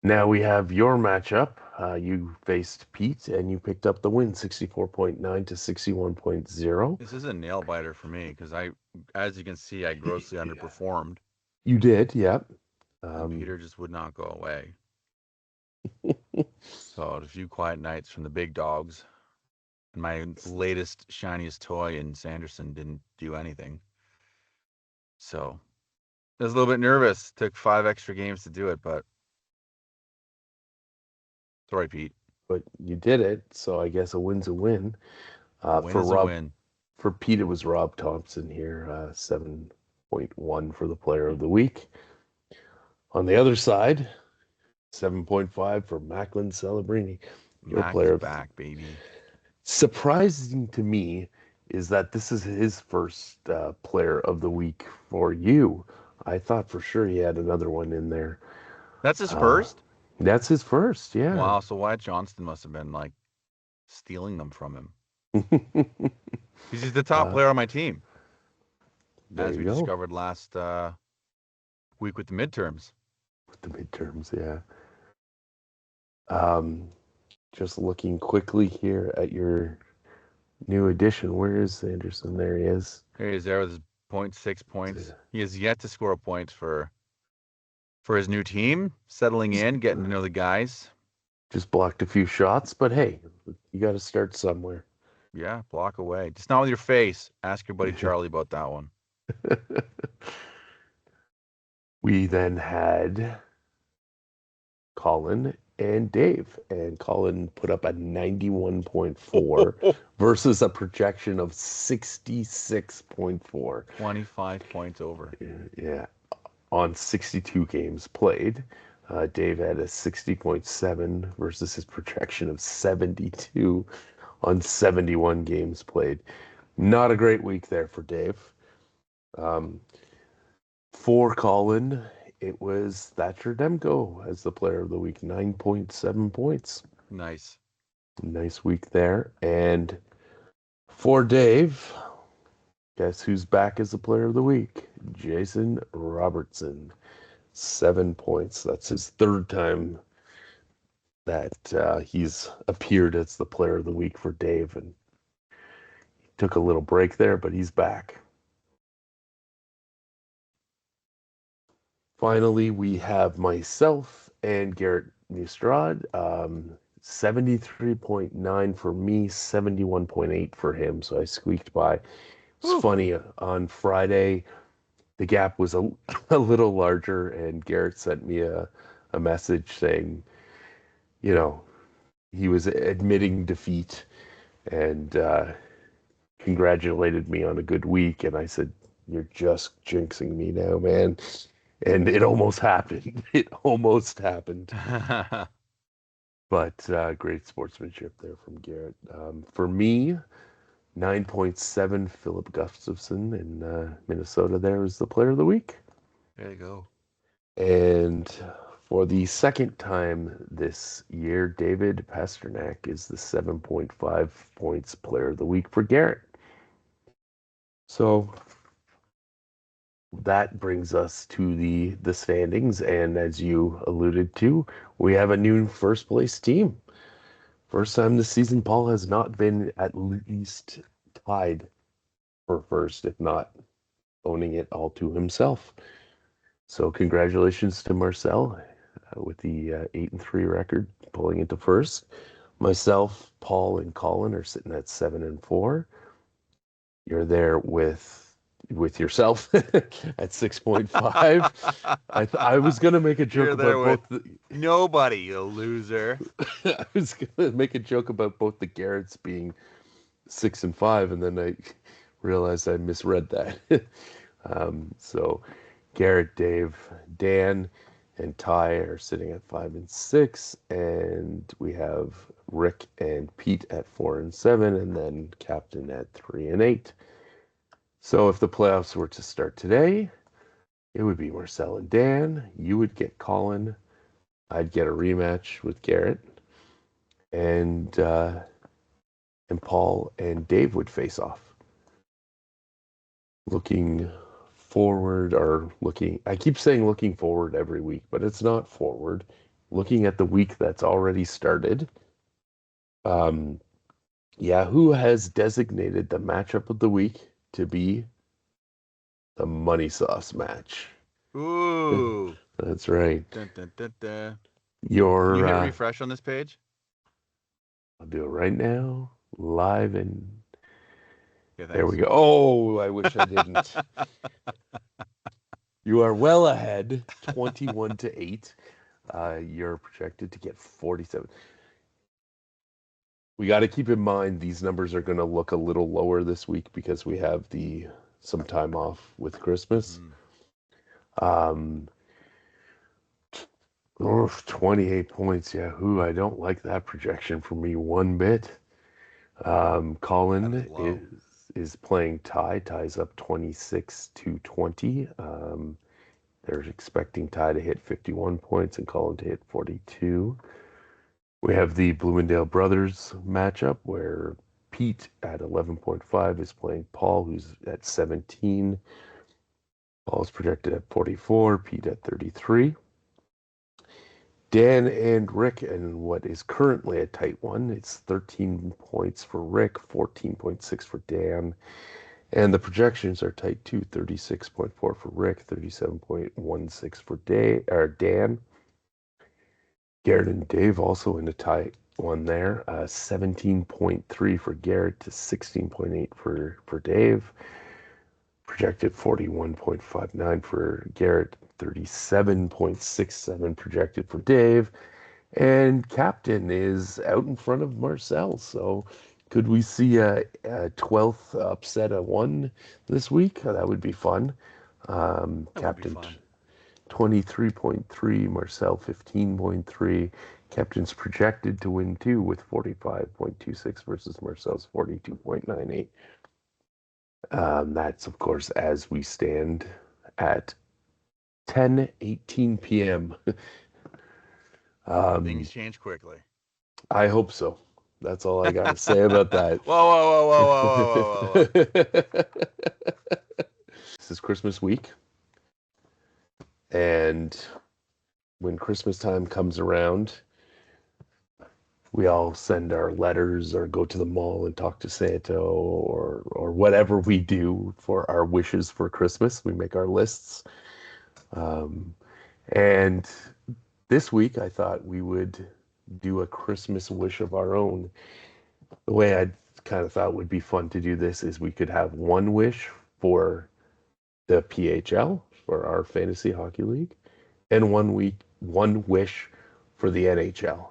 Now we have your matchup. You faced Pete, and you picked up the win, 64.9 to 61.0. This is a nail biter for me because as you can see, I grossly underperformed, You did, yep. and Peter just would not go away. So a few quiet nights from the big dogs, and my latest shiniest toy in Sanderson didn't do anything. So I was a little bit nervous. Took 5 extra games to do it, but sorry, Pete. But you did it, so I guess a win's a win. A win is a win. For Pete, it was Rob Thompson here, 7.1 for the player of the week. On the other side, 7.5 for Macklin Celebrini, your Mac is player. back, baby. Surprising to me is that this is his first player of the week for you. I thought for sure he had another one in there. That's his first? That's his first, yeah. Wow, so Wyatt Johnston must have been like stealing them from him. Because he's the top player on my team. As we discovered last week with the midterms. With the midterms, yeah. Just looking quickly here at your new addition. Where is Sanderson? There he is. Here he is there with his 0.6 points. He has yet to score a point for his new team, settling in, getting to know the guys. Just blocked a few shots, but hey, you got to start somewhere. Yeah, block away. Just not with your face. Ask your buddy Charlie about that one. We then had Colin and Dave. And Colin put up a 91.4 versus a projection of 66.4. 25 points over. Yeah, on 62 games played. Dave had a 60.7 versus his projection of 72 on 71 games played. Not a great week there for Dave. Um, for Colin, it was Thatcher Demko as the player of the week, 9.7 points. Nice. Nice week there. And for Dave, guess who's back as the player of the week? Jason Robertson, 7 points. That's his third time that he's appeared as the player of the week for Dave, and he took a little break there, but he's back. Finally, we have myself and Garrett Neustrad. 73.9 for me, 71.8 for him. So I squeaked by. It's Whew. funny, on Friday, the gap was a little larger, and Garrett sent me a message saying, you know, he was admitting defeat and congratulated me on a good week. And I said, "You're just jinxing me now, man." And it almost happened. It almost happened. But great sportsmanship there from Garrett. For me, 9.7, Philip Gustafson in Minnesota there is the player of the week. There you go. And for the second time this year, David Pasternak is the 7.5 points player of the week for Garrett. So that brings us to the standings, and as you alluded to, we have a new first place team. First time this season, Paul has not been at least tied for first, if not owning it all to himself. So congratulations to Marcel with the 8-3 record, pulling into first. Myself, Paul, and Colin are sitting at 7-4. You're there with yourself at 6.5. I was gonna make a joke You're there about with both nobody, you loser. I was gonna make a joke about both the Garretts being 6-5, and then I realized I misread that. So Garrett, Dave, Dan, and Ty are sitting at 5-6, and we have Rick and Pete at 4-7, and then Captain at 3-8. So if the playoffs were to start today, it would be Marcel and Dan. You would get Colin. I'd get a rematch with Garrett, and Paul and Dave would face off. Looking forward, or looking, I keep saying looking forward every week, but it's not forward. Looking at the week that's already started. Yahoo has designated the matchup of the week to be the Money Sauce match. Ooh. That's right. Dun, dun, dun, dun. Can Your you hit refresh on this page? I'll do it right now, live, and Yeah, there we thanks. go. Oh, I wish I didn't. You are well ahead, 21-8. You're projected to get 47. We got to keep in mind these numbers are going to look a little lower this week because we have some time off with Christmas. Mm. 28 points. Yahoo! I don't like that projection for me one bit. Colin That is low. is playing Ty. Ty's up 26-20. They're expecting Ty to hit 51 points and Colin to hit 42. We have the Bloomingdale Brothers matchup where Pete at 11.5 is playing Paul, who's at 17. Paul's projected at 44, Pete at 33. Dan and Rick in what is currently a tight one. It's 13 points for Rick, 14.6 for Dan. And the projections are tight too, 36.4 for Rick, 37.16 for Dan. Garrett and Dave also in a tight one there, 17.3 for Garrett to 16.8 for Dave. Projected 41.59 for Garrett, 37.67 projected for Dave. And Captain is out in front of Marcel. So could we see a 12th upset of one this week? That would be fun. That would be Captain fun. 23.3, Marcel 15.3. Captain's projected to win two with 45.26 versus Marcel's 42.98. That's, of course, as we stand at 10:18 p.m. Things Um, change quickly. I hope so. That's all I got to say about that. Whoa, whoa, whoa, whoa, whoa, whoa, whoa, whoa. This is Christmas week, and when Christmas time comes around, we all send our letters or go to the mall and talk to Santa or whatever we do for our wishes for Christmas. We make our lists. Um, and this week, I thought we would do a Christmas wish of our own. The way I kind of thought would be fun to do this is we could have one wish for the PHL, for our fantasy hockey league, and one wish for the NHL.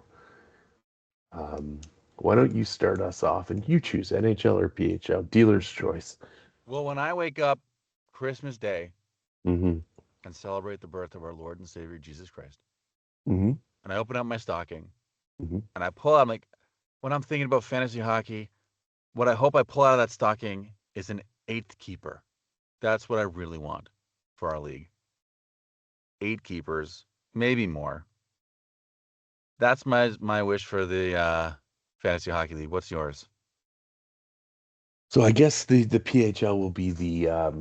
Um, why don't you start us off and you choose NHL or PHL, dealer's choice. Well, when I wake up Christmas Day Mm-hmm. and celebrate the birth of our Lord and Savior Jesus Christ, Mm-hmm. and I open up my stocking Mm-hmm. and I pull out, I'm like, when I'm thinking about fantasy hockey, what I hope I pull out of that stocking is an eighth keeper. That's what I really want for our league. 8 keepers, maybe more. That's my wish for the fantasy hockey league. What's yours? So I guess the PHL will be the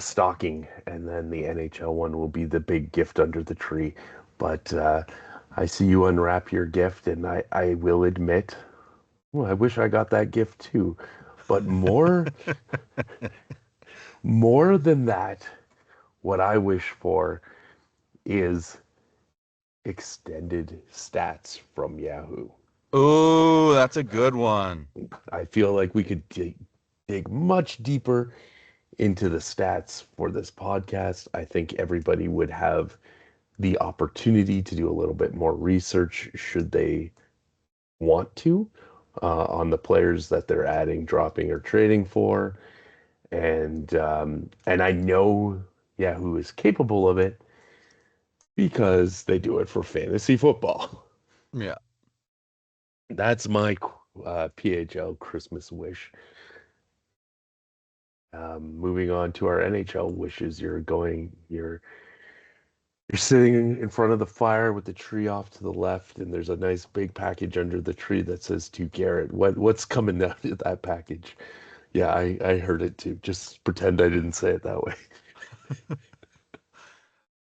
stocking, and then the NHL one will be the big gift under the tree. But I see you unwrap your gift, and I will admit, well, I wish I got that gift too. But more than that, what I wish for is extended stats from Yahoo. Oh, that's a good one. I feel like we could dig much deeper into the stats for this podcast. I think everybody would have the opportunity to do a little bit more research should they want to on the players that they're adding, dropping, or trading for. And I know Yahoo is capable of it because they do it for fantasy football. Yeah. That's my PHL Christmas wish. Moving on to our NHL wishes, you're sitting in front of the fire with the tree off to the left, and there's a nice big package under the tree that says to Garrett. What's coming out of that package? Yeah, I heard it too. Just pretend I didn't say it that way.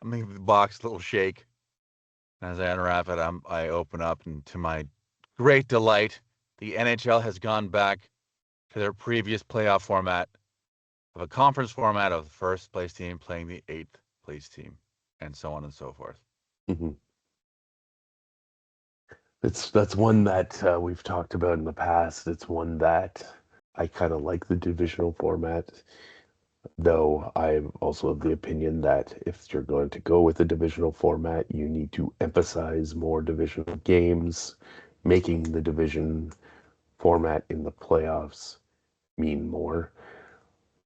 I make the box a little shake. As I unwrap it, I open up, and to my great delight, the NHL has gone back to their previous playoff format of a conference format of the first place team playing the eighth place team, and so on and so forth. Mhm. That's one that we've talked about in the past. It's one that I kind of like the divisional format, though I'm also of the opinion that if you're going to go with a divisional format, you need to emphasize more divisional games, making the division format in the playoffs mean more.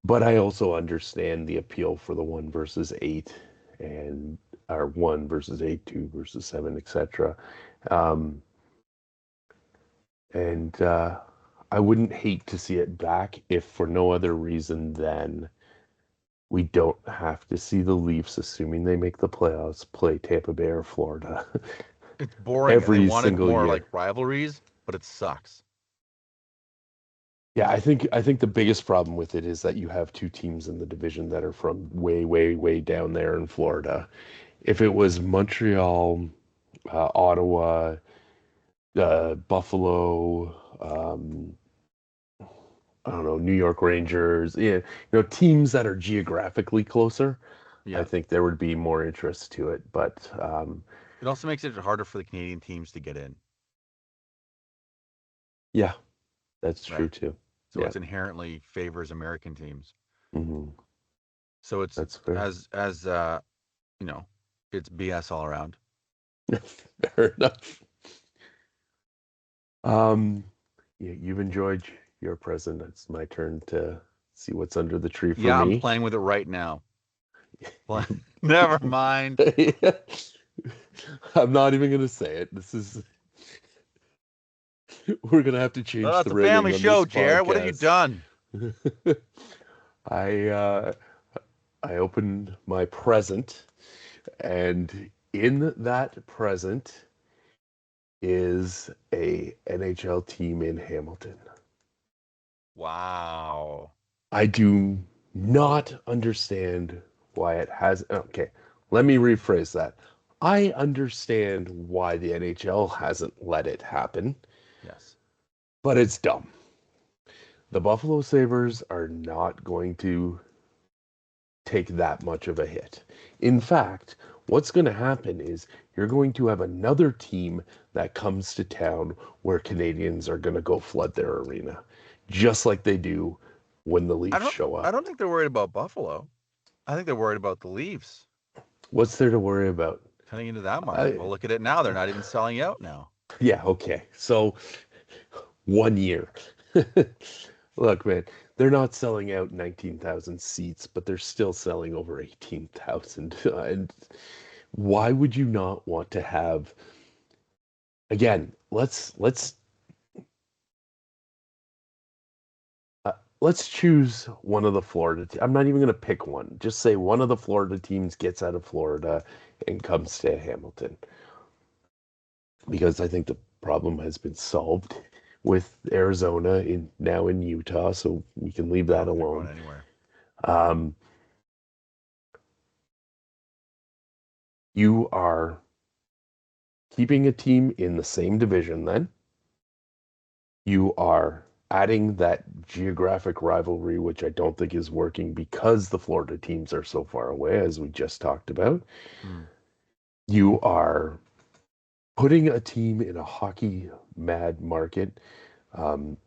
But I also understand the appeal for the one versus eight and our one versus eight, two versus seven, etc. Um, and I wouldn't hate to see it back if for no other reason than we don't have to see the Leafs, assuming they make the playoffs, play Tampa Bay or Florida It's boring, and they every wanted single more like year. rivalries, but it sucks. Yeah, I think the biggest problem with it is that you have two teams in the division that are from way, way, way down there in Florida. If it was Montreal, Ottawa, Buffalo, I don't know, New York Rangers, yeah, teams that are geographically closer, I Yeah. think there would be more interest to it. But It also makes it harder for the Canadian teams to get in, yeah, that's true right? too. So Yeah, it's inherently favors American teams. hmm, So it's that's fair. as you know, it's BS all around. Fair enough. Um, you've enjoyed your present. It's my turn to see what's under the tree for Yeah, I'm me. playing with it right now. Never mind. I'm not even gonna say it. We're gonna have to Oh, change it's the a rating family on this show, Jared. What have you podcast. done? I uh, I opened my present, and in that present is a NHL team in Hamilton. Wow. I do not understand why it has. Okay, let me rephrase that. I understand why the NHL hasn't let it happen, Yes. but it's dumb. The Buffalo Sabres are not going to take that much of a hit. In fact, what's going to happen is you're going to have another team that comes to town where Canadians are going to go flood their arena, just like they do when the I Leafs don't show I up. don't think they're worried about Buffalo. I think they're worried about the Leafs What's there to worry about? cutting into that market. I, Well, look at it now. They're not even selling out now. yeah, okay. So 1 year. Look, man, they're not selling out 19,000 seats, but they're still selling over 18,000. And why would you not want to have again, uh, let's choose one of the Florida I'm not even going to pick one. Just say one of the Florida teams gets out of Florida and comes to Hamilton because I think the problem has been solved with Arizona in now in Utah, so we can leave I don't that think they're going alone. anywhere. Um, you are keeping a team in the same division then. You are adding that geographic rivalry, which I don't think is working because the Florida teams are so far away, as we just talked about. Hmm. You are putting a team in a hockey mad market um,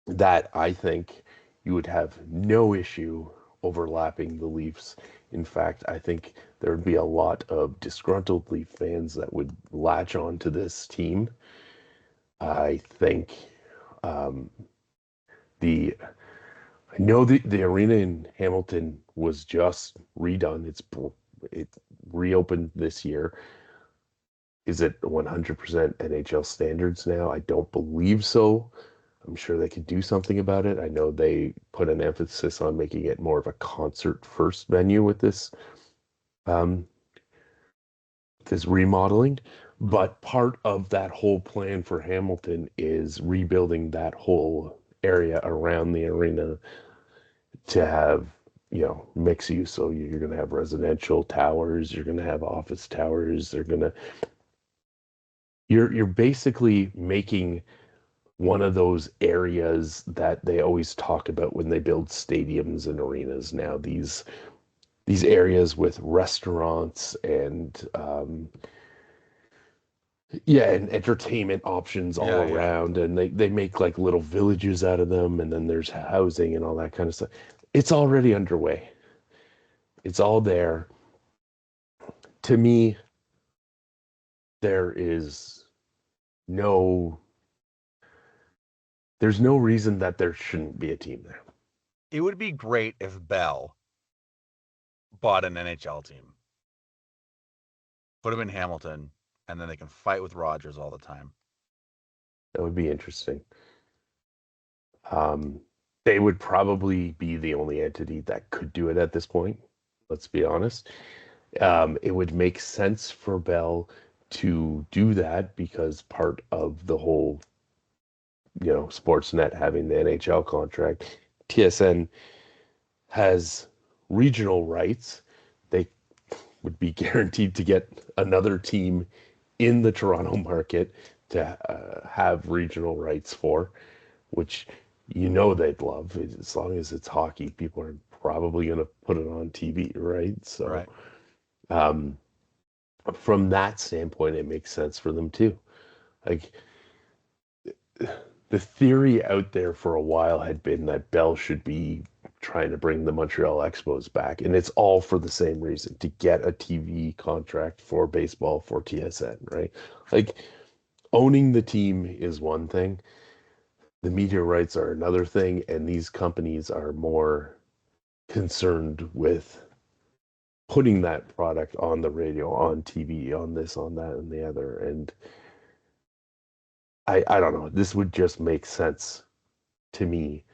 that I think you would have no issue overlapping the Leafs. In fact, I think there would be a lot of disgruntled Leaf fans that would latch on to this team. I think um, the I know the arena in Hamilton was just redone. It reopened this year. Is it 100% NHL standards now? I don't believe so. I'm sure they could do something about it. I know they put an emphasis on making it more of a concert first venue with um, this remodeling. Hmm. But part of that whole plan for Hamilton is rebuilding that whole area around the arena to have, mix use. So you're going to have residential towers, you're going to have office towers, you're basically making one of those areas that they always talk about when they build stadiums and arenas now, these areas with restaurants and yeah, and entertainment options all Yeah, yeah. around, and they make like little villages out of them, and then there's housing and all that kind of stuff. It's already underway. It's all there. To me, there is no there's no reason that there shouldn't be a team there. It would be great if Bell bought an NHL team, put him in Hamilton, and then they can fight with Rogers all the time. That would be interesting. Um, they would probably be the only entity that could do it at this point. Let's be honest. It would make sense for Bell to do that because part of the whole, Sportsnet having the NHL contract, TSN has regional rights. They would be guaranteed to get another team in the Toronto market to have regional rights for, which they'd love as long as it's hockey. People are probably going to put it on TV, right? So, Right. um, from that standpoint, it makes sense for them too. Like the theory out there for a while had been that Bell should be trying to bring the Montreal Expos back, and it's all for the same reason to get a TV contract for baseball for TSN, right? Like owning the team is one thing. The media rights are another thing, and these companies are more concerned with putting that product on the radio, on TV, on this, on that, and the other. And I don't know. This would just make sense to me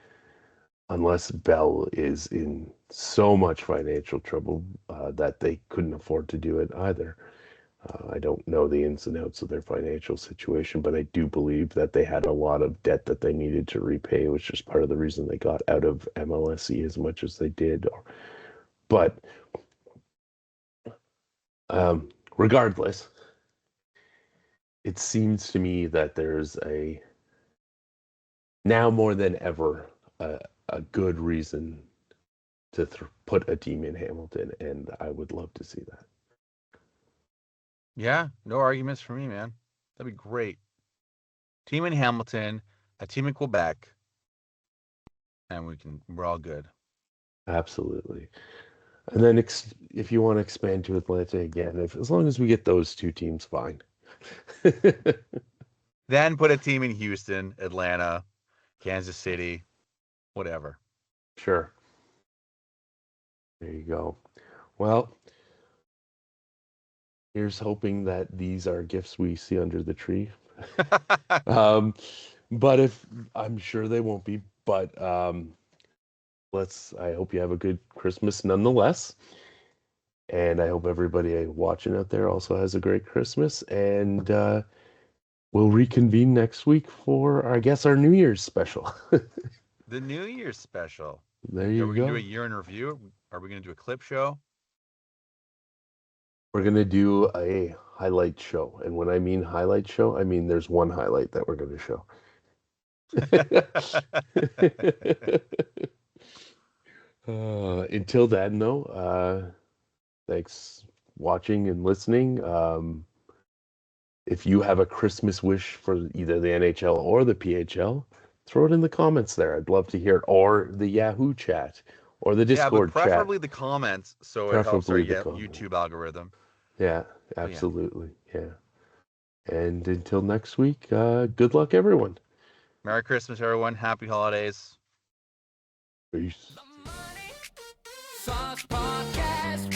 unless Bell is in so much financial trouble that they couldn't afford to do it either. I don't know the ins and outs of their financial situation, but I do believe that they had a lot of debt that they needed to repay, which is part of the reason they got out of MLSE as much as they did. But regardless, it seems to me that there's now more than ever a good reason to put a team in Hamilton, and I would love to see that. Yeah, no arguments for me, man. That'd be great. Team in Hamilton, a team in Quebec, and we're all good. Absolutely. And then if you want to expand to Atlanta again, as long as we get those two teams, fine. Then put a team in Houston, Atlanta, Kansas City, whatever. Sure. There you go. Well, here's hoping that these are gifts we see under the tree. But I'm sure they won't be, but I hope you have a good Christmas nonetheless. And I hope everybody watching out there also has a great Christmas. And we'll reconvene next week for, I guess, our New Year's special. The New Year's special. There you Are we go. going to do a year in review? Are we going to do a clip show? We're going to do a highlight show. And when I mean highlight show, I mean there's one highlight that we're going to show. Until then, though, thanks watching and listening. If you have a Christmas wish for either the NHL or the PHL, throw it in the comments there. I'd love to hear it. Or the Yahoo chat or the Discord but preferably the comments, so it helps our YouTube algorithm. Yeah, absolutely. Yeah. And until next week, good luck, everyone. Merry Christmas, everyone. Happy holidays. Peace. Sauce Podcast.